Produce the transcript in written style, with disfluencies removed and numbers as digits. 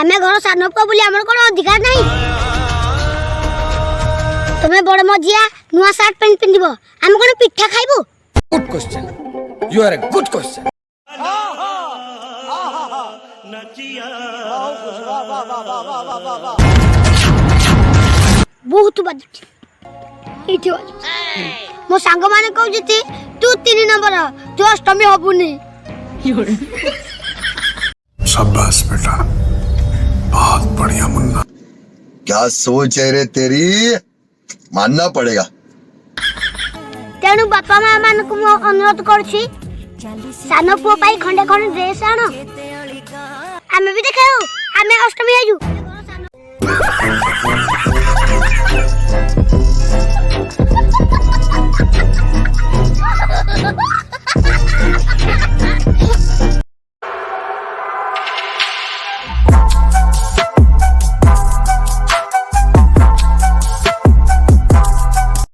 आमे घर सानो पुआ बोली हमर कोन अधिकार नहीं। तुम्हें बड़ मजिया नुआ शर्ट पैंट पिंदिबो हम कोन पिठा खाइबो। Good question, you are a good question. बहुत बाजुची इठी बाजू मो सांग माने कहू जति तू 3 नंबर तू अष्टमी हबुनी। शाबाश बेटा, बहुत बढ़िया मुन्ना। क्या सोच है रे तेरी, मानना पड़ेगा। तेणु बापा माँ मान को मो अनुरोध करछि सानो पुओ पाई खंडे खंडे ड्रेस आनो आमे भी देखाओ आमे अष्टमी आजू।